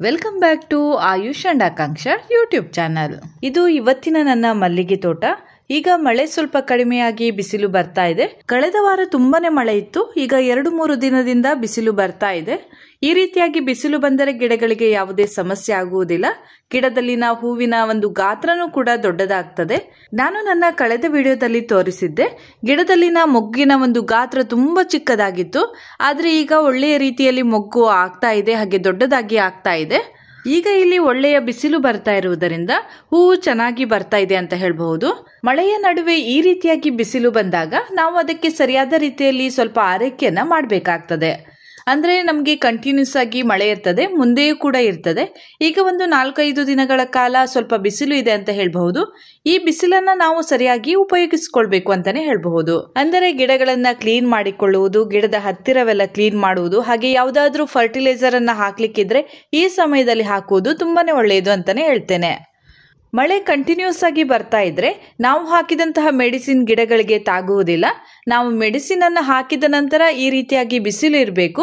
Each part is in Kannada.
Welcome back to Ayush and Akanksha YouTube channel. ಇದು ಇವತ್ತಿನ ನನ್ನ ಮಲ್ಲಿಗೆ ತೋಟ. ಈಗ ಮಳೆ ಸ್ವಲ್ಪ ಕಡಿಮೆಯಾಗಿ ಬಿಸಿಲು ಬರ್ತಾ ಇದೆ. ಕಳೆದ ವಾರ ತುಂಬಾನೇ ಮಳೆ ಇತ್ತು. ಈಗ 2-3 ದಿನದಿಂದ ಬಿಸಿಲು ಬರ್ತಾ ಇದೆ. ಈ ರೀತಿಯಾಗಿ ಬಿಸಿಲು ಬಂದರೆ ಗಿಡಗಳಿಗೆ ಯಾವುದೇ ಸಮಸ್ಯೆ ಆಗುವುದಿಲ್ಲ. ಗಿಡದಲ್ಲಿನ ಹೂವಿನ ಒಂದು ಗಾತ್ರನೂ ಕೂಡ ದೊಡ್ಡದಾಗ್ತದೆ. ನಾನು ನನ್ನ ಕಳೆದ ವಿಡಿಯೋದಲ್ಲಿ ತೋರಿಸಿದ್ದೆ, ಗಿಡದಲ್ಲಿನ ಮೊಗ್ಗಿನ ಒಂದು ಗಾತ್ರ ತುಂಬಾ ಚಿಕ್ಕದಾಗಿತ್ತು. ಆದ್ರೆ ಈಗ ಒಳ್ಳೆಯ ರೀತಿಯಲ್ಲಿ ಮೊಗ್ಗು ಆಗ್ತಾ ಇದೆ, ಹಾಗೆ ದೊಡ್ಡದಾಗಿ ಆಗ್ತಾ ಇದೆ. ಈಗ ಇಲ್ಲಿ ಒಳ್ಳೆಯ ಬಿಸಿಲು ಬರ್ತಾ ಇರುವುದರಿಂದ ಹೂವು ಚೆನ್ನಾಗಿ ಬರ್ತಾ ಇದೆ ಅಂತ ಹೇಳಬಹುದು. ಮಳೆಯ ನಡುವೆ ಈ ರೀತಿಯಾಗಿ ಬಿಸಿಲು ಬಂದಾಗ ನಾವು ಅದಕ್ಕೆ ಸರಿಯಾದ ರೀತಿಯಲ್ಲಿ ಸ್ವಲ್ಪ ಆರೈಕೆಯನ್ನ ಮಾಡಬೇಕಾಗ್ತದೆ. ಅಂದ್ರೆ ನಮಗೆ ಕಂಟಿನ್ಯೂಸ್ ಆಗಿ ಮಳೆ ಇರ್ತದೆ, ಮುಂದೆಯೂ ಕೂಡ ಇರ್ತದೆ. ಈಗ ಒಂದು 4-5 ದಿನಗಳ ಕಾಲ ಸ್ವಲ್ಪ ಬಿಸಿಲು ಇದೆ ಅಂತ ಹೇಳಬಹುದು. ಈ ಬಿಸಿಲನ್ನ ನಾವು ಸರಿಯಾಗಿ ಉಪಯೋಗಿಸಿಕೊಳ್ಬೇಕು ಅಂತಾನೆ ಹೇಳಬಹುದು. ಅಂದರೆ ಗಿಡಗಳನ್ನ ಕ್ಲೀನ್ ಮಾಡಿಕೊಳ್ಳುವುದು, ಗಿಡದ ಹತ್ತಿರವೆಲ್ಲ ಕ್ಲೀನ್ ಮಾಡುವುದು, ಹಾಗೆ ಯಾವುದಾದ್ರೂ ಫರ್ಟಿಲೈಸರ್ ಅನ್ನ ಹಾಕ್ಲಿಕ್ಕಿದ್ರೆ ಈ ಸಮಯದಲ್ಲಿ ಹಾಕುವುದು ತುಂಬಾನೇ ಒಳ್ಳೆಯದು ಅಂತಾನೆ ಹೇಳ್ತೇನೆ. ಮಳೆ ಕಂಟಿನ್ಯೂಸ್ ಆಗಿ ಬರ್ತಾ ಇದ್ರೆ ನಾವು ಹಾಕಿದಂತಹ ಮೆಡಿಸಿನ್ ಗಿಡಗಳಿಗೆ ತಾಗುವುದಿಲ್ಲ. ನಾವು ಮೆಡಿಸಿನ್ ಅನ್ನು ಹಾಕಿದ ನಂತರ ಈ ರೀತಿಯಾಗಿ ಬಿಸಿಲು ಇರಬೇಕು.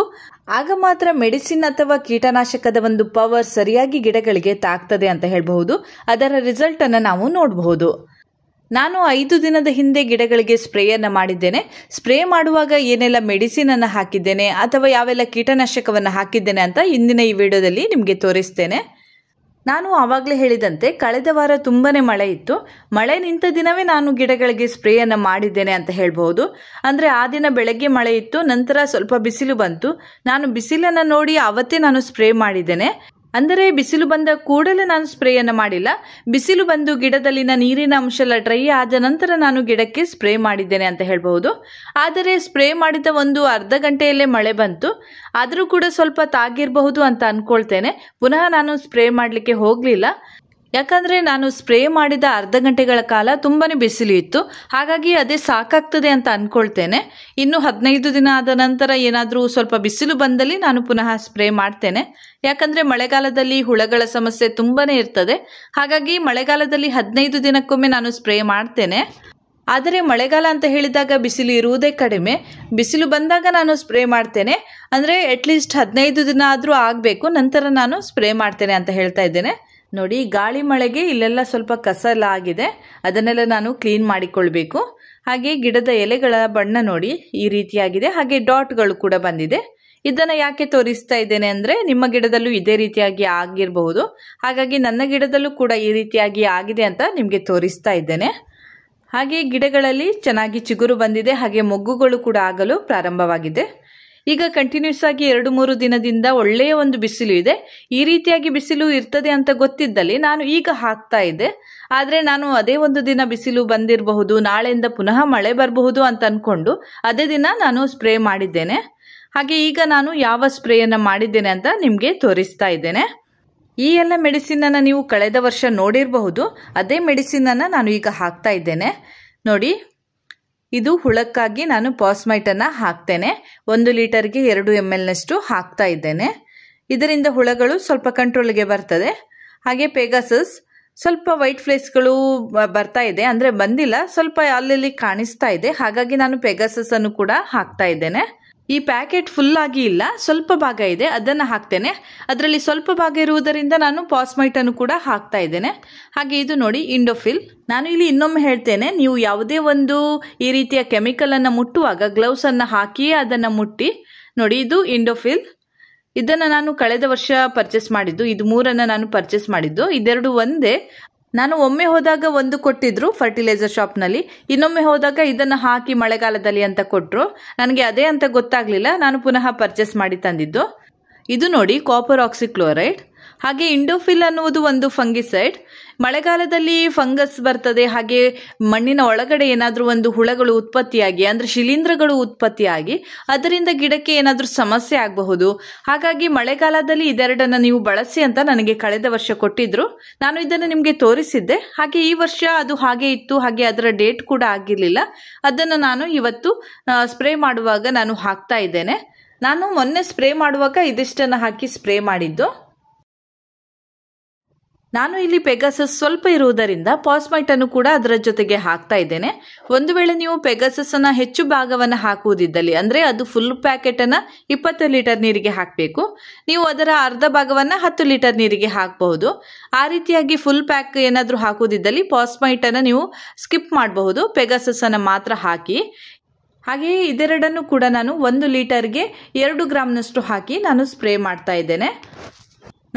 ಆಗ ಮಾತ್ರ ಮೆಡಿಸಿನ್ ಅಥವಾ ಕೀಟನಾಶಕದ ಒಂದು ಪವರ್ ಸರಿಯಾಗಿ ಗಿಡಗಳಿಗೆ ತಾಗ್ತದೆ ಅಂತ ಹೇಳಬಹುದು. ಅದರ ರಿಸಲ್ಟ್ ಅನ್ನು ನಾವು ನೋಡಬಹುದು. ನಾನು 5 ದಿನದ ಹಿಂದೆ ಗಿಡಗಳಿಗೆ ಸ್ಪ್ರೇಯನ್ನ ಮಾಡಿದ್ದೇನೆ. ಸ್ಪ್ರೇ ಮಾಡುವಾಗ ಏನೆಲ್ಲ ಮೆಡಿಸಿನ್ ಅನ್ನು ಹಾಕಿದ್ದೇನೆ ಅಥವಾ ಯಾವೆಲ್ಲ ಕೀಟನಾಶಕವನ್ನು ಹಾಕಿದ್ದೇನೆ ಅಂತ ಇಂದಿನ ಈ ವಿಡಿಯೋದಲ್ಲಿ ನಿಮಗೆ ತೋರಿಸ್ತೇನೆ. ನಾನು ಆವಾಗಲೇ ಹೇಳಿದಂತೆ ಕಳೆದ ವಾರ ತುಂಬಾನೇ ಮಳೆ ಇತ್ತು. ಮಳೆ ನಿಂತ ದಿನವೇ ನಾನು ಗಿಡಗಳಿಗೆ ಸ್ಪ್ರೇಯನ್ನು ಮಾಡಿದ್ದೇನೆ ಅಂತ ಹೇಳಬಹುದು. ಅಂದ್ರೆ ಆ ದಿನ ಬೆಳಗ್ಗೆ ಮಳೆ ಇತ್ತು, ನಂತರ ಸ್ವಲ್ಪ ಬಿಸಿಲು ಬಂತು. ನಾನು ಬಿಸಿಲನ್ನು ನೋಡಿ ಅವತ್ತೇ ನಾನು ಸ್ಪ್ರೇ ಮಾಡಿದ್ದೇನೆ. ಅಂದರೆ ಬಿಸಿಲು ಬಂದ ಕೂಡಲೇ ನಾನು ಸ್ಪ್ರೇಯನ್ನು ಮಾಡಿಲ್ಲ. ಬಿಸಿಲು ಬಂದು ಗಿಡದಲ್ಲಿನ ನೀರಿನ ಅಂಶ ಎಲ್ಲ ಡ್ರೈ ಆದ ನಂತರ ನಾನು ಗಿಡಕ್ಕೆ ಸ್ಪ್ರೇ ಮಾಡಿದ್ದೇನೆ ಅಂತ ಹೇಳಬಹುದು. ಆದರೆ ಸ್ಪ್ರೇ ಮಾಡಿದ ಒಂದು ಅರ್ಧ ಗಂಟೆಯಲ್ಲೇ ಮಳೆ ಬಂತು. ಆದರೂ ಕೂಡ ಸ್ವಲ್ಪ ತಾಗಿರಬಹುದು ಅಂತ ಅನ್ಕೊಳ್ತೇನೆ. ಪುನಃ ನಾನು ಸ್ಪ್ರೇ ಮಾಡಲಿಕ್ಕೆ ಹೋಗಲಿಲ್ಲ. ಯಾಕಂದ್ರೆ ನಾನು ಸ್ಪ್ರೇ ಮಾಡಿದ ಅರ್ಧ ಗಂಟೆಗಳ ಕಾಲ ತುಂಬಾನೇ ಬಿಸಿಲು ಇತ್ತು. ಹಾಗಾಗಿ ಅದೇ ಸಾಕಾಗ್ತದೆ ಅಂತ ಅನ್ಕೊಳ್ತೇನೆ. ಇನ್ನು 15 ದಿನ ಆದ ನಂತರ ಏನಾದರೂ ಸ್ವಲ್ಪ ಬಿಸಿಲು ಬಂದಲ್ಲಿ ನಾನು ಪುನಃ ಸ್ಪ್ರೇ ಮಾಡ್ತೇನೆ. ಯಾಕಂದ್ರೆ ಮಳೆಗಾಲದಲ್ಲಿ ಹುಳಗಳ ಸಮಸ್ಯೆ ತುಂಬಾನೇ ಇರ್ತದೆ. ಹಾಗಾಗಿ ಮಳೆಗಾಲದಲ್ಲಿ 15 ದಿನಕ್ಕೊಮ್ಮೆ ನಾನು ಸ್ಪ್ರೇ ಮಾಡ್ತೇನೆ. ಆದರೆ ಮಳೆಗಾಲ ಅಂತ ಹೇಳಿದಾಗ ಬಿಸಿಲು ಇರುವುದೇ ಕಡಿಮೆ. ಬಿಸಿಲು ಬಂದಾಗ ನಾನು ಸ್ಪ್ರೇ ಮಾಡ್ತೇನೆ. ಅಂದ್ರೆ ಅಟ್ಲೀಸ್ಟ್ 15 ದಿನ ಆದರೂ ಆಗಬೇಕು, ನಂತರ ನಾನು ಸ್ಪ್ರೇ ಮಾಡ್ತೇನೆ ಅಂತ ಹೇಳ್ತಾ ಇದ್ದೇನೆ. ನೋಡಿ, ಗಾಳಿ ಮಳೆಗೆ ಇಲ್ಲೆಲ್ಲ ಸ್ವಲ್ಪ ಕಸ ಎಲ್ಲ ಆಗಿದೆ. ಅದನ್ನೆಲ್ಲ ನಾನು ಕ್ಲೀನ್ ಮಾಡಿಕೊಳ್ಬೇಕು. ಹಾಗೆ ಗಿಡದ ಎಲೆಗಳ ಬಣ್ಣ ನೋಡಿ ಈ ರೀತಿಯಾಗಿದೆ. ಹಾಗೆ ಡಾಟ್ಗಳು ಕೂಡ ಬಂದಿದೆ. ಇದನ್ನ ಯಾಕೆ ತೋರಿಸ್ತಾ ಇದ್ದೇನೆ ಅಂದ್ರೆ ನಿಮ್ಮ ಗಿಡದಲ್ಲೂ ಇದೇ ರೀತಿಯಾಗಿ ಆಗಿರಬಹುದು. ಹಾಗಾಗಿ ನನ್ನ ಗಿಡದಲ್ಲೂ ಕೂಡ ಈ ರೀತಿಯಾಗಿ ಆಗಿದೆ ಅಂತ ನಿಮಗೆ ತೋರಿಸ್ತಾ ಇದ್ದೇನೆ. ಹಾಗೆ ಗಿಡಗಳಲ್ಲಿ ಚೆನ್ನಾಗಿ ಚಿಗುರು ಬಂದಿದೆ. ಹಾಗೆ ಮೊಗ್ಗುಗಳು ಕೂಡ ಆಗಲು ಪ್ರಾರಂಭವಾಗಿದೆ. ಈಗ ಕಂಟಿನ್ಯೂಸ್ ಆಗಿ 2-3 ದಿನದಿಂದ ಒಳ್ಳೆಯ ಒಂದು ಬಿಸಿಲು ಇದೆ. ಈ ರೀತಿಯಾಗಿ ಬಿಸಿಲು ಇರ್ತದೆ ಅಂತ ಗೊತ್ತಿದ್ದಲ್ಲಿ ನಾನು ಈಗ ಹಾಕ್ತಾ ಇದ್ದೆ. ಆದ್ರೆ ನಾನು ಅದೇ ಒಂದು ದಿನ ಬಿಸಿಲು ಬಂದಿರಬಹುದು, ನಾಳೆಯಿಂದ ಪುನಃ ಮಳೆ ಬರಬಹುದು ಅಂತ ಅನ್ಕೊಂಡು ಅದೇ ದಿನ ನಾನು ಸ್ಪ್ರೇ ಮಾಡಿದ್ದೇನೆ. ಹಾಗೆ ಈಗ ನಾನು ಯಾವ ಸ್ಪ್ರೇಯನ್ನ ಮಾಡಿದ್ದೇನೆ ಅಂತ ನಿಮ್ಗೆ ತೋರಿಸ್ತಾ ಇದ್ದೇನೆ. ಈ ಎಲ್ಲ ಮೆಡಿಸಿನ್ ಅನ್ನ ನೀವು ಕಳೆದ ವರ್ಷ ನೋಡಿರಬಹುದು. ಅದೇ ಮೆಡಿಸಿನ್ ಅನ್ನ ನಾನು ಈಗ ಹಾಕ್ತಾ ಇದ್ದೇನೆ. ನೋಡಿ, ಇದು ಹುಳಕ್ಕಾಗಿ ನಾನು ಪಾಸ್ಮೈಟ್ ಅನ್ನ ಹಾಕ್ತೇನೆ. 1 ಲೀಟರ್ಗೆ 2 ml ನಷ್ಟು ಹಾಕ್ತಾ ಇದ್ದೇನೆ. ಇದರಿಂದ ಹುಳಗಳು ಸ್ವಲ್ಪ ಕಂಟ್ರೋಲ್ಗೆ ಬರ್ತದೆ. ಹಾಗೆ ಪೆಗಾಸಸ್, ಸ್ವಲ್ಪ ವೈಟ್ ಫ್ಲೇಸ್ಗಳು ಬರ್ತಾ ಇದೆ, ಅಂದ್ರೆ ಬಂದಿಲ್ಲ, ಸ್ವಲ್ಪ ಅಲ್ಲಲ್ಲಿ ಕಾಣಿಸ್ತಾ ಇದೆ. ಹಾಗಾಗಿ ನಾನು ಪೆಗಾಸಸ್ ಅನ್ನು ಕೂಡ ಹಾಕ್ತಾ ಇದ್ದೇನೆ. ಈ ಪ್ಯಾಕೆಟ್ ಫುಲ್ ಆಗಿ ಇಲ್ಲ, ಸ್ವಲ್ಪ ಭಾಗ ಇದೆ, ಅದನ್ನ ಹಾಕ್ತೇನೆ. ಅದರಲ್ಲಿ ಸ್ವಲ್ಪ ಭಾಗ ಇರುವುದರಿಂದ ನಾನು ಪಾಸ್ಮೈಟ್ ಅನ್ನು ಕೂಡ ಹಾಕ್ತಾ ಇದ್ದೇನೆ. ಹಾಗೆ ಇದು ನೋಡಿ ಇಂಡೋಫಿಲ್. ನಾನು ಇಲ್ಲಿ ಇನ್ನೊಮ್ಮೆ ಹೇಳ್ತೇನೆ, ನೀವು ಯಾವುದೇ ಒಂದು ಈ ರೀತಿಯ ಕೆಮಿಕಲ್ ಅನ್ನ ಮುಟ್ಟುವಾಗ ಗ್ಲೌಸ್ ಅನ್ನ ಹಾಕಿಯೇ ಅದನ್ನ ಮುಟ್ಟಿ. ನೋಡಿ, ಇದು ಇಂಡೋಫಿಲ್. ಇದನ್ನ ನಾನು ಕಳೆದ ವರ್ಷ ಪರ್ಚೇಸ್ ಮಾಡಿದ್ದು. ಇದು 3 ನಾನು ಪರ್ಚೇಸ್ ಮಾಡಿದ್ದು. ಇದೆರಡು ಒಂದೇ. ನಾನು ಒಮ್ಮೆ ಹೋದಾಗ ಒಂದು ಕೊಟ್ಟಿದ್ರು ಫರ್ಟಿಲೈಸರ್ ಶಾಪ್ ನಲ್ಲಿ, ಇನ್ನೊಮ್ಮೆ ಹೋದಾಗ ಇದನ್ನ ಹಾಕಿ ಮಳೆಗಾಲದಲ್ಲಿ ಅಂತ ಕೊಟ್ರು. ನನಗೆ ಅದೇ ಅಂತ ಗೊತ್ತಾಗ್ಲಿಲ್ಲ, ನಾನು ಪುನಃ ಪರ್ಚೇಸ್ ಮಾಡಿ ತಂದಿದ್ದು. ಇದು ನೋಡಿ ಕಾಪರ್ ಆಕ್ಸಿಕ್ಲೋರೈಡ್. ಹಾಗೆ ಇಂಡೋಫಿಲ್ ಅನ್ನುವುದು ಒಂದು ಫಂಗಿಸೈಡ್. ಮಳೆಗಾಲದಲ್ಲಿ ಫಂಗಸ್ ಬರ್ತದೆ. ಹಾಗೆ ಮಣ್ಣಿನ ಒಳಗಡೆ ಏನಾದ್ರೂ ಒಂದು ಹುಳಗಳು ಉತ್ಪತ್ತಿಯಾಗಿ, ಅಂದ್ರೆ ಶಿಲೀಂಧ್ರಗಳು ಉತ್ಪತ್ತಿಯಾಗಿ ಅದರಿಂದ ಗಿಡಕ್ಕೆ ಏನಾದ್ರೂ ಸಮಸ್ಯೆ ಆಗಬಹುದು. ಹಾಗಾಗಿ ಮಳೆಗಾಲದಲ್ಲಿ ಇದೆರಡನ್ನ ನೀವು ಬಳಸಿ ಅಂತ ನನಗೆ ಕಳೆದ ವರ್ಷ ಕೊಟ್ಟಿದ್ರು. ನಾನು ಇದನ್ನು ನಿಮ್ಗೆ ತೋರಿಸಿದ್ದೆ. ಹಾಗೆ ಈ ವರ್ಷ ಅದು ಹಾಗೆ ಇತ್ತು. ಹಾಗೆ ಅದರ ಡೇಟ್ ಕೂಡ ಆಗಿರ್ಲಿಲ್ಲ. ಅದನ್ನು ನಾನು ಇವತ್ತು ಸ್ಪ್ರೇ ಮಾಡುವಾಗ ನಾನು ಹಾಕ್ತಾ ಇದ್ದೇನೆ. ನಾನು ಮೊನ್ನೆ ಸ್ಪ್ರೇ ಮಾಡುವಾಗ ಇದಿಷ್ಟನ್ನ ಹಾಕಿ ಸ್ಪ್ರೇ ಮಾಡಿದ್ದು. ನಾನು ಇಲ್ಲಿ ಪೆಗಾಸಸ್ ಸ್ವಲ್ಪ ಇರುವುದರಿಂದ ಪಾಸ್ಮೈಟ್ ಅನ್ನು ಕೂಡ ಅದರ ಜೊತೆಗೆ ಹಾಕ್ತಾ ಇದ್ದೇನೆ. ಒಂದು ವೇಳೆ ನೀವು ಪೆಗಾಸಸ್ ಅನ್ನ ಹೆಚ್ಚು ಭಾಗವನ್ನು ಹಾಕುವುದಿದ್ದಲ್ಲಿ, ಅಂದ್ರೆ ಅದು ಫುಲ್ ಪ್ಯಾಕೆಟ್ ಅನ್ನ 20 ಲೀಟರ್ ನೀರಿಗೆ ಹಾಕಬೇಕು, ನೀವು ಅದರ ಅರ್ಧ ಭಾಗವನ್ನ 10 ಲೀಟರ್ ನೀರಿಗೆ ಹಾಕಬಹುದು. ಆ ರೀತಿಯಾಗಿ ಫುಲ್ ಪ್ಯಾಕ್ ಏನಾದ್ರೂ ಹಾಕುವುದಿದ್ದಲ್ಲಿ ಪಾಸ್ಮೈಟ್ ಅನ್ನ ನೀವು ಸ್ಕಿಪ್ ಮಾಡಬಹುದು, ಪೆಗಾಸಸ್ ಅನ್ನ ಮಾತ್ರ ಹಾಕಿ. ಹಾಗೆಯೇ ಇದೆರಡನ್ನು ಕೂಡ ನಾನು 1 ಲೀಟರ್ಗೆ 2 ಗ್ರಾಮ್ನಷ್ಟು ಹಾಕಿ ನಾನು ಸ್ಪ್ರೇ ಮಾಡ್ತಾ ಇದ್ದೇನೆ.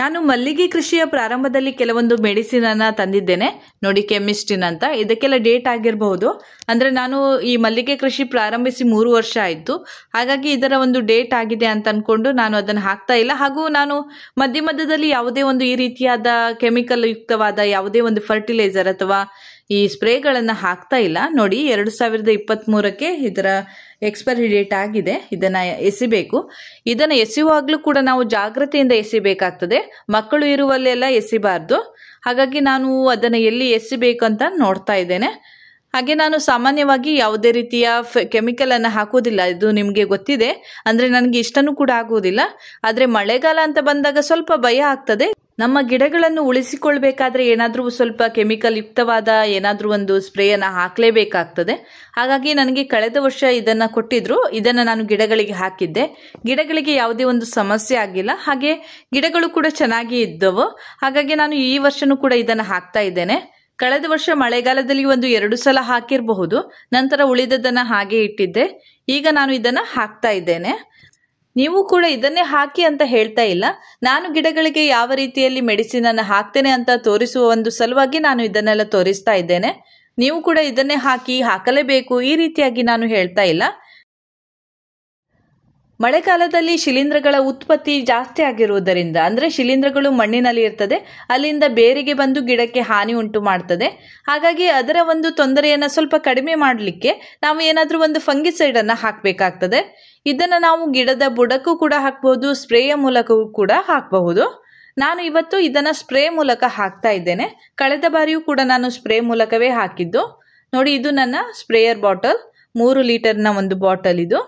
ನಾನು ಮಲ್ಲಿಗೆ ಕೃಷಿಯ ಪ್ರಾರಂಭದಲ್ಲಿ ಕೆಲವೊಂದು ಮೆಡಿಸಿನ್ ಅನ್ನ ತಂದಿದ್ದೇನೆ ನೋಡಿ, ಕೆಮಿಸ್ಟಿನ್ ಅಂತ. ಇದಕ್ಕೆಲ್ಲ ಡೇಟ್ ಆಗಿರಬಹುದು, ಅಂದ್ರೆ ನಾನು ಈ ಮಲ್ಲಿಗೆ ಕೃಷಿ ಪ್ರಾರಂಭಿಸಿ 3 ವರ್ಷ ಆಯಿತು. ಹಾಗಾಗಿ ಇದರ ಒಂದು ಡೇಟ್ ಆಗಿದೆ ಅಂತ ಅನ್ಕೊಂಡು ನಾನು ಅದನ್ನು ಹಾಕ್ತಾ ಇಲ್ಲ. ಹಾಗೂ ನಾನು ಮಧ್ಯದಲ್ಲಿ ಯಾವುದೇ ಒಂದು ಈ ರೀತಿಯಾದ ಕೆಮಿಕಲ್ ಯುಕ್ತವಾದ ಯಾವುದೇ ಒಂದು ಫರ್ಟಿಲೈಸರ್ ಅಥವಾ ಈ ಸ್ಪ್ರೇಗಳನ್ನು ಹಾಕ್ತಾ ಇಲ್ಲ. ನೋಡಿ 2023ಕ್ಕೆ ಇದರ ಎಕ್ಸ್ಪೈರಿ ಡೇಟ್ ಆಗಿದೆ. ಇದನ್ನ ಎಸಿಬೇಕು. ಇದನ್ನ ಎಸೆಯುವಾಗಲೂ ಕೂಡ ನಾವು ಜಾಗ್ರತೆಯಿಂದ ಎಸಿಬೇಕಾಗ್ತದೆ. ಮಕ್ಕಳು ಇರುವಲ್ಲೆಲ್ಲ ಎಸಿಬಾರ್ದು. ಹಾಗಾಗಿ ನಾನು ಅದನ್ನ ಎಲ್ಲಿ ಎಸಿಬೇಕಂತ ನೋಡ್ತಾ ಇದ್ದೇನೆ. ಹಾಗೆ ನಾನು ಸಾಮಾನ್ಯವಾಗಿ ಯಾವುದೇ ರೀತಿಯ ಕೆಮಿಕಲ್ ಅನ್ನು ಹಾಕೋದಿಲ್ಲ, ಇದು ನಿಮಗೆ ಗೊತ್ತಿದೆ. ಅಂದ್ರೆ ನನಗೆ ಇಷ್ಟನೂ ಕೂಡ ಆಗುವುದಿಲ್ಲ. ಆದ್ರೆ ಮಳೆಗಾಲ ಅಂತ ಬಂದಾಗ ಸ್ವಲ್ಪ ಭಯ ಆಗ್ತದೆ. ನಮ್ಮ ಗಿಡಗಳನ್ನು ಉಳಿಸಿಕೊಳ್ಬೇಕಾದ್ರೆ ಏನಾದ್ರೂ ಸ್ವಲ್ಪ ಕೆಮಿಕಲ್ ಯುಕ್ತವಾದ ಏನಾದ್ರೂ ಒಂದು ಸ್ಪ್ರೇಯನ್ನ ಹಾಕ್ಲೇಬೇಕಾಗ್ತದೆ. ಹಾಗಾಗಿ ನನಗೆ ಕಳೆದ ವರ್ಷ ಇದನ್ನ ಕೊಟ್ಟಿದ್ರು, ಇದನ್ನ ನಾನು ಗಿಡಗಳಿಗೆ ಹಾಕಿದ್ದೆ. ಗಿಡಗಳಿಗೆ ಯಾವುದೇ ಒಂದು ಸಮಸ್ಯೆ ಆಗಿಲ್ಲ, ಹಾಗೆ ಗಿಡಗಳು ಕೂಡ ಚೆನ್ನಾಗಿ ಇದ್ದವು. ಹಾಗಾಗಿ ನಾನು ಈ ವರ್ಷನೂ ಕೂಡ ಇದನ್ನ ಹಾಕ್ತಾ ಇದ್ದೇನೆ. ಕಳೆದ ವರ್ಷ ಮಳೆಗಾಲದಲ್ಲಿ 1-2 ಸಲ ಹಾಕಿರಬಹುದು, ನಂತರ ಉಳಿದದನ್ನ ಹಾಗೆ ಇಟ್ಟಿದ್ದೆ. ಈಗ ನಾನು ಇದನ್ನ ಹಾಕ್ತಾ ಇದ್ದೇನೆ. ನೀವು ಕೂಡ ಇದನ್ನೇ ಹಾಕಿ ಅಂತ ಹೇಳ್ತಾ ಇಲ್ಲ, ನಾನು ಗಿಡಗಳಿಗೆ ಯಾವ ರೀತಿಯಲ್ಲಿ ಮೆಡಿಸಿನ್ ಅನ್ನು ಹಾಕ್ತೇನೆ ಅಂತ ತೋರಿಸುವ ಒಂದು ಸಲುವಾಗಿ ನಾನು ಇದನ್ನೆಲ್ಲ ತೋರಿಸ್ತಾ ಇದ್ದೇನೆ. ನೀವು ಕೂಡ ಇದನ್ನೇ ಹಾಕಲೇಬೇಕು ಈ ರೀತಿಯಾಗಿ ನಾನು ಹೇಳ್ತಾ ಇಲ್ಲ. ಮಳೆಗಾಲದಲ್ಲಿ ಶಿಲೀಂಧ್ರಗಳ ಉತ್ಪತ್ತಿ ಜಾಸ್ತಿ ಆಗಿರುವುದರಿಂದ, ಅಂದ್ರೆ ಶಿಲೀಂಧ್ರಗಳು ಮಣ್ಣಿನಲ್ಲಿ ಇರ್ತದೆ, ಅಲ್ಲಿಂದ ಬೇರಿಗೆ ಬಂದು ಗಿಡಕ್ಕೆ ಹಾನಿ ಉಂಟು ಮಾಡ್ತದೆ. ಹಾಗಾಗಿ ಅದರ ಒಂದು ತೊಂದರೆಯನ್ನ ಸ್ವಲ್ಪ ಕಡಿಮೆ ಮಾಡಲಿಕ್ಕೆ ನಾವು ಏನಾದ್ರೂ ಒಂದು ಫಂಗಿಸೈಡ್ ಅನ್ನ ಹಾಕಬೇಕಾಗ್ತದೆ. ಇದನ್ನ ನಾವು ಗಿಡದ ಬುಡಕ್ಕೂ ಕೂಡ ಹಾಕಬಹುದು, ಸ್ಪ್ರೇಯ ಮೂಲಕವೂ ಕೂಡ ಹಾಕಬಹುದು. ನಾನು ಇವತ್ತು ಇದನ್ನ ಸ್ಪ್ರೇ ಮೂಲಕ ಹಾಕ್ತಾ ಇದ್ದೇನೆ. ಕಳೆದ ಬಾರಿಯೂ ಕೂಡ ನಾನು ಸ್ಪ್ರೇ ಮೂಲಕವೇ ಹಾಕಿದ್ದು. ನೋಡಿ, ಇದು ನನ್ನ ಸ್ಪ್ರೇಯರ್ ಬಾಟಲ್, 3 ಲೀಟರ್ನ ಒಂದು ಬಾಟಲ್ ಇದು.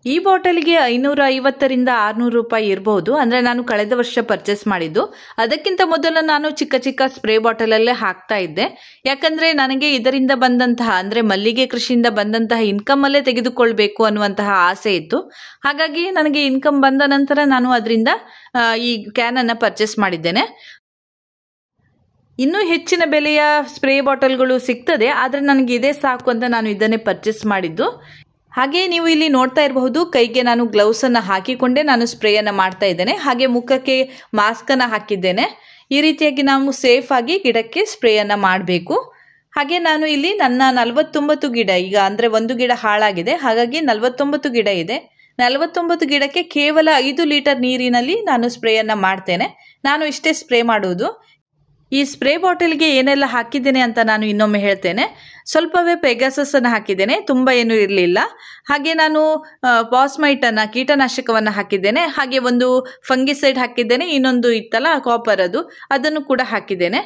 ಈ ಬಾಟಲ್ಗೆ 550ರಿಂದ 600 ರೂಪಾಯಿ ಇರಬಹುದು. ಅಂದ್ರೆ ನಾನು ಕಳೆದ ವರ್ಷ ಪರ್ಚೇಸ್ ಮಾಡಿದ್ದು. ಅದಕ್ಕಿಂತ ಮೊದಲು ನಾನು ಚಿಕ್ಕ ಚಿಕ್ಕ ಸ್ಪ್ರೇ ಬಾಟಲ್ ಅಲ್ಲೇ ಹಾಕ್ತಾ ಇದ್ದೆ. ಯಾಕಂದ್ರೆ ನನಗೆ ಇದರಿಂದ ಬಂದಂತಹ, ಅಂದ್ರೆ ಮಲ್ಲಿಗೆ ಕೃಷಿಯಿಂದ ಬಂದಂತಹ ಇನ್ಕಮ್ ಅಲ್ಲೇ ತೆಗೆದುಕೊಳ್ಬೇಕು ಅನ್ನುವಂತಹ ಆಸೆ ಇತ್ತು. ಹಾಗಾಗಿ ನನಗೆ ಇನ್ಕಮ್ ಬಂದ ನಂತರ ನಾನು ಅದರಿಂದ ಈ ಕ್ಯಾನ್ ಅನ್ನ ಪರ್ಚೇಸ್ ಮಾಡಿದ್ದೇನೆ. ಇನ್ನೂ ಹೆಚ್ಚಿನ ಬೆಲೆಯ ಸ್ಪ್ರೇ ಬಾಟಲ್ಗಳು ಸಿಗ್ತದೆ, ಆದ್ರೆ ನನಗೆ ಇದೇ ಸಾಕು ಅಂತ ನಾನು ಇದನ್ನೇ ಪರ್ಚೇಸ್ ಮಾಡಿದ್ದು. ಹಾಗೆ ನೀವು ಇಲ್ಲಿ ನೋಡ್ತಾ ಇರಬಹುದು, ಕೈಗೆ ನಾನು ಗ್ಲೌಸ್ ಅನ್ನ ಹಾಕಿಕೊಂಡೇ ನಾನು ಸ್ಪ್ರೇ ಅನ್ನ ಮಾಡ್ತಾ ಇದ್ದೇನೆ. ಹಾಗೆ ಮುಖಕ್ಕೆ ಮಾಸ್ಕ್ ಅನ್ನ ಹಾಕಿದ್ದೇನೆ. ಈ ರೀತಿಯಾಗಿ ನಾವು ಸೇಫ್ ಆಗಿ ಗಿಡಕ್ಕೆ ಸ್ಪ್ರೇ ಅನ್ನ ಮಾಡಬೇಕು. ಹಾಗೆ ನಾನು ಇಲ್ಲಿ ನನ್ನ 49 ಗಿಡ, ಈಗ ಅಂದ್ರೆ ಒಂದು ಗಿಡ ಹಾಳಾಗಿದೆ, ಹಾಗಾಗಿ 49 ಗಿಡ ಇದೆ. 49 ಗಿಡಕ್ಕೆ ಕೇವಲ 5 ಲೀಟರ್ ನೀರಿನಲ್ಲಿ ನಾನು ಸ್ಪ್ರೇ ಅನ್ನ ಮಾಡ್ತೇನೆ. ನಾನು ಇಷ್ಟೇ ಸ್ಪ್ರೇ ಮಾಡುವುದು. ಈ ಸ್ಪ್ರೇ ಬಾಟಲ್ಗೆ ಏನೆಲ್ಲ ಹಾಕಿದ್ದೇನೆ ಅಂತ ನಾನು ಇನ್ನೊಮ್ಮೆ ಹೇಳ್ತೇನೆ. ಸ್ವಲ್ಪವೇ ಪೆಗಾಸಸ್ ಅನ್ನು ಹಾಕಿದ್ದೇನೆ, ತುಂಬಾ ಏನು ಇರಲಿಲ್ಲ. ಹಾಗೆ ನಾನು ಪಾಸ್ಮೈಟ್ ಅನ್ನ, ಕೀಟನಾಶಕವನ್ನ ಹಾಕಿದ್ದೇನೆ. ಹಾಗೆ ಒಂದು ಫಂಗಿಸೈಡ್ ಹಾಕಿದ್ದೇನೆ, ಇನ್ನೊಂದು ಇತ್ತಲ್ಲ ಕಾಪರ್, ಅದನ್ನು ಕೂಡ ಹಾಕಿದ್ದೇನೆ.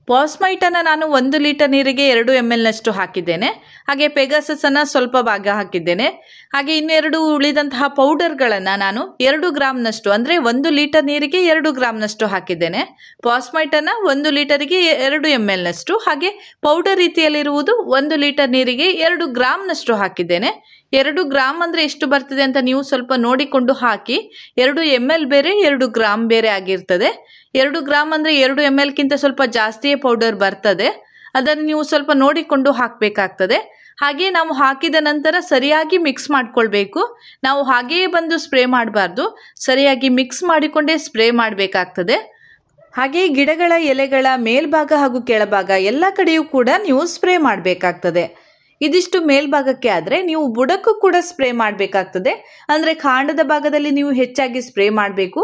ಪಾಸ್ಮೈಟ್ ಅನ್ನ ನಾನು 1 ಲೀಟರ್ ನೀರಿಗೆ 2 ml ನಷ್ಟು ಹಾಕಿದ್ದೇನೆ. ಹಾಗೆ ಪೆಗಾಸಸ್ ಅನ್ನ ಸ್ವಲ್ಪ ಭಾಗ ಹಾಕಿದ್ದೇನೆ. ಹಾಗೆ ಇನ್ನೆರಡು ಉಳಿದಂತಹ ಪೌಡರ್ಗಳನ್ನ ನಾನು 2 ಗ್ರಾಮ್ನಷ್ಟು, ಅಂದ್ರೆ 1 ಲೀಟರ್ ನೀರಿಗೆ 2 ಗ್ರಾಮ್ನಷ್ಟು ಹಾಕಿದ್ದೇನೆ. ಪಾಸ್ಮೈಟ್ ಅನ್ನ 1 ಲೀಟರ್ಗೆ 2 ml ನಷ್ಟು, ಹಾಗೆ ಪೌಡರ್ ರೀತಿಯಲ್ಲಿರುವುದು 1 ಲೀಟರ್ ನೀರಿಗೆ 2 ಗ್ರಾಮ್ನಷ್ಟು ಹಾಕಿದ್ದೇನೆ. 2 ಗ್ರಾಮ್ ಅಂದ್ರೆ ಎಷ್ಟು ಬರ್ತದೆ ಅಂತ ನೀವು ಸ್ವಲ್ಪ ನೋಡಿಕೊಂಡು ಹಾಕಿ. 2 ml ಬೇರೆ, 2 ಗ್ರಾಮ್ ಬೇರೆ ಆಗಿರ್ತದೆ. 2 ಗ್ರಾಮ್ ಅಂದ್ರೆ 2 ml ಗಿಂತ ಸ್ವಲ್ಪ ಜಾಸ್ತಿಯೇ ಪೌಡರ್ ಬರ್ತದೆ. ಅದನ್ನು ನೀವು ಸ್ವಲ್ಪ ನೋಡಿಕೊಂಡು ಹಾಕಬೇಕಾಗ್ತದೆ. ಹಾಗೆ ನಾವು ಹಾಕಿದ ನಂತರ ಸರಿಯಾಗಿ ಮಿಕ್ಸ್ ಮಾಡ್ಕೊಳ್ಬೇಕು. ನಾವು ಹಾಗೆಯೇ ಬಂದು ಸ್ಪ್ರೇ ಮಾಡಬಾರ್ದು, ಸರಿಯಾಗಿ ಮಿಕ್ಸ್ ಮಾಡಿಕೊಂಡೇ ಸ್ಪ್ರೇ ಮಾಡಬೇಕಾಗ್ತದೆ. ಹಾಗೆ ಗಿಡಗಳ ಎಲೆಗಳ ಮೇಲ್ಭಾಗ ಹಾಗೂ ಕೆಳಭಾಗ ಎಲ್ಲ ಕಡೆಯೂ ಕೂಡ ನೀವು ಸ್ಪ್ರೇ ಮಾಡಬೇಕಾಗ್ತದೆ. ಇದಿಷ್ಟು ಮೇಲ್ಭಾಗಕ್ಕೆ ಆದ್ರೆ ನೀವು ಬುಡಕ್ಕೂ ಕೂಡ ಸ್ಪ್ರೇ ಮಾಡಬೇಕಾಗ್ತದೆ. ಅಂದ್ರೆ ಕಾಂಡದ ಭಾಗದಲ್ಲಿ ನೀವು ಹೆಚ್ಚಾಗಿ ಸ್ಪ್ರೇ ಮಾಡಬೇಕು.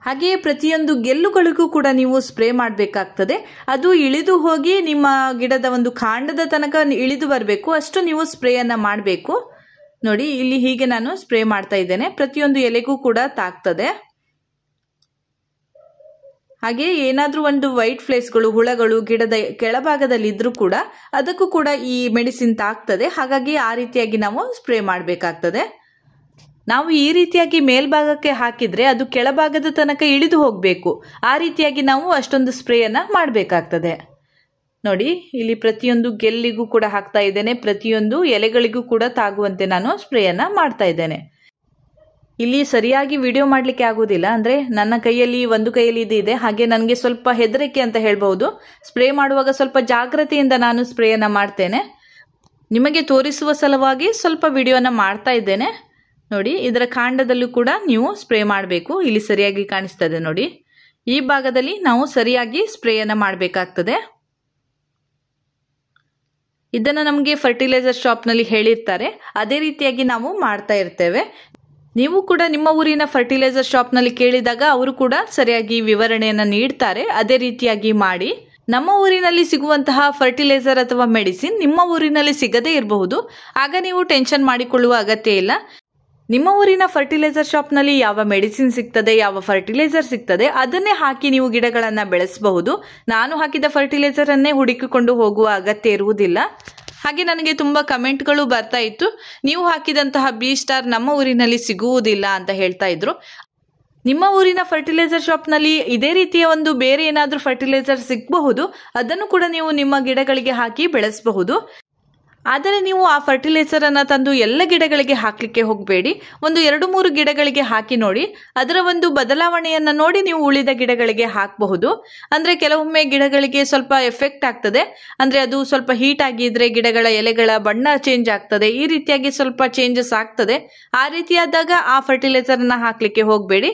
ಹಾಗೆಯೇ ಪ್ರತಿಯೊಂದು ಗೆಲ್ಲುಗಳಿಗೂ ಕೂಡ ನೀವು ಸ್ಪ್ರೇ ಮಾಡಬೇಕಾಗ್ತದೆ. ಅದು ಇಳಿದು ಹೋಗಿ ನಿಮ್ಮ ಗಿಡದ ಒಂದು ಕಾಂಡದ ತನಕ ಇಳಿದು ಬರಬೇಕು, ಅಷ್ಟು ನೀವು ಸ್ಪ್ರೇಯನ್ನ ಮಾಡಬೇಕು. ನೋಡಿ, ಇಲ್ಲಿ ಹೀಗೆ ನಾನು ಸ್ಪ್ರೇ ಮಾಡ್ತಾ ಇದ್ದೇನೆ. ಪ್ರತಿಯೊಂದು ಎಲೆಗೂ ಕೂಡ ತಾಕ್ತದೆ. ಹಾಗೆ ಏನಾದ್ರೂ ಒಂದು ವೈಟ್ ಫ್ಲೇಸ್ಗಳು, ಹುಳಗಳು ಗಿಡದ ಕೆಳಭಾಗದಲ್ಲಿ ಇದ್ರೂ ಕೂಡ ಅದಕ್ಕೂ ಕೂಡ ಈ ಮೆಡಿಸಿನ್ ತಾಕ್ತದೆ. ಹಾಗಾಗಿ ಆ ರೀತಿಯಾಗಿ ನಾವು ಸ್ಪ್ರೇ ಮಾಡಬೇಕಾಗ್ತದೆ. ನಾವು ಈ ರೀತಿಯಾಗಿ ಮೇಲ್ಭಾಗಕ್ಕೆ ಹಾಕಿದ್ರೆ ಅದು ಕೆಳಭಾಗದ ತನಕ ಇಳಿದು ಹೋಗಬೇಕು. ಆ ರೀತಿಯಾಗಿ ನಾವು ಅಷ್ಟೊಂದು ಸ್ಪ್ರೇಯನ್ನು ಮಾಡಬೇಕಾಗ್ತದೆ. ನೋಡಿ, ಇಲ್ಲಿ ಪ್ರತಿಯೊಂದು ಗೆಲ್ಲಿಗೂ ಕೂಡ ಹಾಕ್ತಾ ಇದ್ದೇನೆ, ಪ್ರತಿಯೊಂದು ಎಲೆಗಳಿಗೂ ಕೂಡ ತಾಗುವಂತೆ ನಾನು ಸ್ಪ್ರೇಯನ್ನು ಮಾಡ್ತಾ ಇದ್ದೇನೆ. ಇಲ್ಲಿ ಸರಿಯಾಗಿ ವಿಡಿಯೋ ಮಾಡಲಿಕ್ಕೆ ಆಗೋದಿಲ್ಲ, ಅಂದರೆ ನನ್ನ ಕೈಯಲ್ಲಿ ಒಂದು ಕೈಯಲ್ಲಿ ಇದೆ, ಹಾಗೆ ನನಗೆ ಸ್ವಲ್ಪ ಹೆದರಿಕೆ ಅಂತ ಹೇಳ್ಬೋದು. ಸ್ಪ್ರೇ ಮಾಡುವಾಗ ಸ್ವಲ್ಪ ಜಾಗ್ರತೆಯಿಂದ ನಾನು ಸ್ಪ್ರೇಯನ್ನು ಮಾಡ್ತೇನೆ. ನಿಮಗೆ ತೋರಿಸುವ ಸಲುವಾಗಿ ಸ್ವಲ್ಪ ವಿಡಿಯೋನ ಮಾಡ್ತಾ ಇದ್ದೇನೆ. ನೋಡಿ, ಇದರ ಕಾಂಡದಲ್ಲೂ ಕೂಡ ನೀವು ಸ್ಪ್ರೇ ಮಾಡಬೇಕು. ಇಲ್ಲಿ ಸರಿಯಾಗಿ ಕಾಣಿಸ್ತದೆ ನೋಡಿ, ಈ ಭಾಗದಲ್ಲಿ ನಾವು ಸರಿಯಾಗಿ ಸ್ಪ್ರೇಯನ್ನು ಮಾಡಬೇಕಾಗ್ತದೆ. ಇದನ್ನು ನಮಗೆ ಫರ್ಟಿಲೈಸರ್ ಶಾಪ್ನಲ್ಲಿ ಹೇಳಿರ್ತಾರೆ, ಅದೇ ರೀತಿಯಾಗಿ ನಾವು ಮಾಡ್ತಾ ಇರ್ತೇವೆ. ನೀವು ಕೂಡ ನಿಮ್ಮ ಊರಿನ ಫರ್ಟಿಲೈಸರ್ ಶಾಪ್ನಲ್ಲಿ ಕೇಳಿದಾಗ ಅವರು ಕೂಡ ಸರಿಯಾಗಿ ವಿವರಣೆಯನ್ನು ನೀಡ್ತಾರೆ. ಅದೇ ರೀತಿಯಾಗಿ ಮಾಡಿ. ನಮ್ಮ ಊರಿನಲ್ಲಿ ಸಿಗುವಂತಹ ಫರ್ಟಿಲೈಸರ್ ಅಥವಾ ಮೆಡಿಸಿನ್ ನಿಮ್ಮ ಊರಿನಲ್ಲಿ ಸಿಗದೇ ಇರಬಹುದು. ಆಗ ನೀವು ಟೆನ್ಷನ್ ಮಾಡಿಕೊಳ್ಳುವ ಅಗತ್ಯ ಇಲ್ಲ. ನಿಮ್ಮ ಊರಿನ ಫರ್ಟಿಲೈಸರ್ ಶಾಪ್ನಲ್ಲಿ ಯಾವ ಮೆಡಿಸಿನ್ ಸಿಗ್ತದೆ, ಯಾವ ಫರ್ಟಿಲೈಸರ್ ಸಿಗ್ತದೆ, ಅದನ್ನೇ ಹಾಕಿ ನೀವು ಗಿಡಗಳನ್ನು ಬೆಳೆಸಬಹುದು. ನಾನು ಹಾಕಿದ ಫರ್ಟಿಲೈಸರ್ ಅನ್ನೇ ಹುಡುಕಿಕೊಂಡು ಹೋಗುವ ಅಗತ್ಯ ಇರುವುದಿಲ್ಲ. ಹಾಗೆ ನನಗೆ ತುಂಬ ಕಮೆಂಟ್ಗಳು ಬರ್ತಾ ಇತ್ತು, ನೀವು ಹಾಕಿದಂತಹ ಬಿ ಸ್ಟಾರ್ ನಮ್ಮ ಊರಿನಲ್ಲಿ ಸಿಗುವುದಿಲ್ಲ ಅಂತ ಹೇಳ್ತಾ ಇದ್ರು. ನಿಮ್ಮ ಊರಿನ ಫರ್ಟಿಲೈಸರ್ ಶಾಪ್ನಲ್ಲಿ ಇದೇ ರೀತಿಯ ಒಂದು ಬೇರೆ ಏನಾದರೂ ಫರ್ಟಿಲೈಸರ್ ಸಿಗಬಹುದು, ಅದನ್ನು ಕೂಡ ನೀವು ನಿಮ್ಮ ಗಿಡಗಳಿಗೆ ಹಾಕಿ ಬೆಳೆಸಬಹುದು. ಆದರೆ ನೀವು ಆ ಫರ್ಟಿಲೈಸರ್ ಅನ್ನು ತಂದು ಎಲ್ಲ ಗಿಡಗಳಿಗೆ ಹಾಕಲಿಕ್ಕೆ ಹೋಗಬೇಡಿ. ಒಂದು 2-3 ಗಿಡಗಳಿಗೆ ಹಾಕಿ ನೋಡಿ, ಅದರ ಒಂದು ಬದಲಾವಣೆಯನ್ನು ನೋಡಿ ನೀವು ಉಳಿದ ಗಿಡಗಳಿಗೆ ಹಾಕಬಹುದು. ಅಂದರೆ ಕೆಲವೊಮ್ಮೆ ಗಿಡಗಳಿಗೆ ಸ್ವಲ್ಪ ಎಫೆಕ್ಟ್ ಆಗ್ತದೆ, ಅಂದರೆ ಅದು ಸ್ವಲ್ಪ ಹೀಟ್ ಆಗಿದ್ರೆ ಗಿಡಗಳ ಎಲೆಗಳ ಬಣ್ಣ ಚೇಂಜ್ ಆಗ್ತದೆ, ಈ ರೀತಿಯಾಗಿ ಸ್ವಲ್ಪ ಚೇಂಜಸ್ ಆಗ್ತದೆ. ಆ ರೀತಿಯಾದಾಗ ಆ ಫರ್ಟಿಲೈಸರ್ನ ಹಾಕಲಿಕ್ಕೆ ಹೋಗಬೇಡಿ.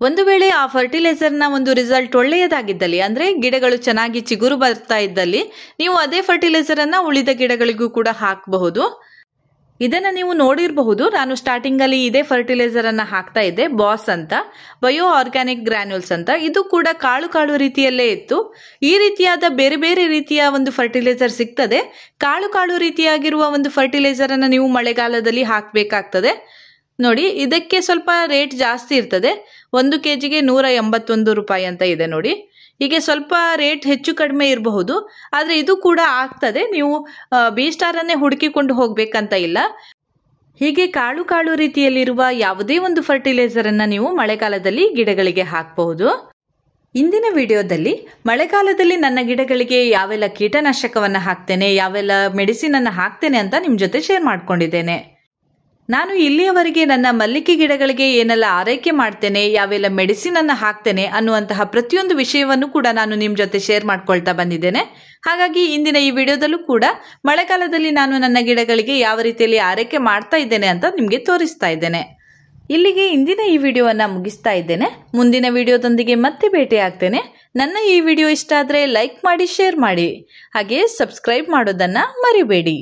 ಒಂದು ವೇಳೆ ಆ ಫರ್ಟಿಲೈಸರ್ನ ಒಂದು ರಿಸಲ್ಟ್ ಒಳ್ಳೆಯದಾಗಿದ್ದಲ್ಲಿ, ಅಂದರೆ ಗಿಡಗಳು ಚೆನ್ನಾಗಿ ಚಿಗುರು ಬರ್ತಾ ಇದ್ದಲ್ಲಿ, ನೀವು ಅದೇ ಫರ್ಟಿಲೈಸರನ್ನು ಉಳಿದ ಗಿಡಗಳಿಗೂ ಕೂಡ ಹಾಕಬಹುದು. ಇದನ್ನು ನೀವು ನೋಡಿರಬಹುದು, ನಾನು ಸ್ಟಾರ್ಟಿಂಗಲ್ಲಿ ಇದೇ ಫರ್ಟಿಲೈಸರನ್ನು ಹಾಕ್ತಾ ಇದ್ದೆ, ಬಾಸ್ ಅಂತ, ಬಯೋ ಆರ್ಗ್ಯಾನಿಕ್ ಗ್ರ್ಯಾನ್ಯೂಲ್ಸ್ ಅಂತ. ಇದು ಕೂಡ ಕಾಳು ಕಾಳು ರೀತಿಯಲ್ಲೇ ಇತ್ತು. ಈ ರೀತಿಯಾದ ಬೇರೆ ಬೇರೆ ರೀತಿಯ ಒಂದು ಫರ್ಟಿಲೈಸರ್ ಸಿಗ್ತದೆ. ಕಾಳು ಕಾಳು ರೀತಿಯಾಗಿರುವ ಒಂದು ಫರ್ಟಿಲೈಸರನ್ನು ನೀವು ಮಳೆಗಾಲದಲ್ಲಿ ಹಾಕಬೇಕಾಗ್ತದೆ. ನೋಡಿ, ಇದಕ್ಕೆ ಸ್ವಲ್ಪ ರೇಟ್ ಜಾಸ್ತಿ ಇರ್ತದೆ. 1 kgಗೆ 181 ರೂಪಾಯಿ ಅಂತ ಇದೆ ನೋಡಿ. ಹೀಗೆ ಸ್ವಲ್ಪ ರೇಟ್ ಹೆಚ್ಚು ಕಡಿಮೆ ಇರಬಹುದು, ಆದರೆ ಇದು ಕೂಡ ಆಗ್ತದೆ. ನೀವು ಬಿ ಸ್ಟಾರನ್ನೇ ಹುಡುಕಿಕೊಂಡು ಹೋಗ್ಬೇಕಂತ ಇಲ್ಲ. ಹೀಗೆ ಕಾಳು ಕಾಳು ರೀತಿಯಲ್ಲಿರುವ ಯಾವುದೇ ಒಂದು ಫರ್ಟಿಲೈಸರನ್ನು ನೀವು ಮಳೆಗಾಲದಲ್ಲಿ ಗಿಡಗಳಿಗೆ ಹಾಕಬಹುದು. ಇಂದಿನ ವಿಡಿಯೋದಲ್ಲಿ ಮಳೆಗಾಲದಲ್ಲಿ ನನ್ನ ಗಿಡಗಳಿಗೆ ಯಾವೆಲ್ಲ ಕೀಟನಾಶಕವನ್ನು ಹಾಕ್ತೇನೆ, ಯಾವೆಲ್ಲ ಮೆಡಿಸಿನ್ ಅನ್ನು ಹಾಕ್ತೇನೆ ಅಂತ ನಿಮ್ಮ ಜೊತೆ ಶೇರ್ ಮಾಡ್ಕೊಂಡಿದ್ದೇನೆ. ನಾನು ಇಲ್ಲಿಯವರೆಗೆ ನನ್ನ ಮಲ್ಲಿಗೆ ಗಿಡಗಳಿಗೆ ಏನೆಲ್ಲ ಆರೈಕೆ ಮಾಡ್ತೇನೆ, ಯಾವೆಲ್ಲ ಮೆಡಿಸಿನ್ ಅನ್ನು ಹಾಕ್ತೇನೆ ಅನ್ನುವಂತಹ ಪ್ರತಿಯೊಂದು ವಿಷಯವನ್ನು ಕೂಡ ನಾನು ನಿಮ್ಮ ಜೊತೆ ಶೇರ್ ಮಾಡ್ಕೊಳ್ತಾ ಬಂದಿದ್ದೇನೆ. ಹಾಗಾಗಿ ಇಂದಿನ ಈ ವಿಡಿಯೋದಲ್ಲೂ ಕೂಡ ಮಳೆಗಾಲದಲ್ಲಿ ನಾನು ನನ್ನ ಗಿಡಗಳಿಗೆ ಯಾವ ರೀತಿಯಲ್ಲಿ ಆರೈಕೆ ಮಾಡ್ತಾ ಇದ್ದೇನೆ ಅಂತ ನಿಮಗೆ ತೋರಿಸ್ತಾ ಇದ್ದೇನೆ. ಇಲ್ಲಿಗೆ ಇಂದಿನ ಈ ವಿಡಿಯೋವನ್ನು ಮುಗಿಸ್ತಾ ಇದ್ದೇನೆ. ಮುಂದಿನ ವಿಡಿಯೋದೊಂದಿಗೆ ಮತ್ತೆ ಭೇಟಿ ಆಗ್ತೇನೆ. ನನ್ನ ಈ ವಿಡಿಯೋ ಇಷ್ಟ ಆದರೆ ಲೈಕ್ ಮಾಡಿ, ಶೇರ್ ಮಾಡಿ, ಹಾಗೆ ಸಬ್ಸ್ಕ್ರೈಬ್ ಮಾಡೋದನ್ನು ಮರಿಬೇಡಿ.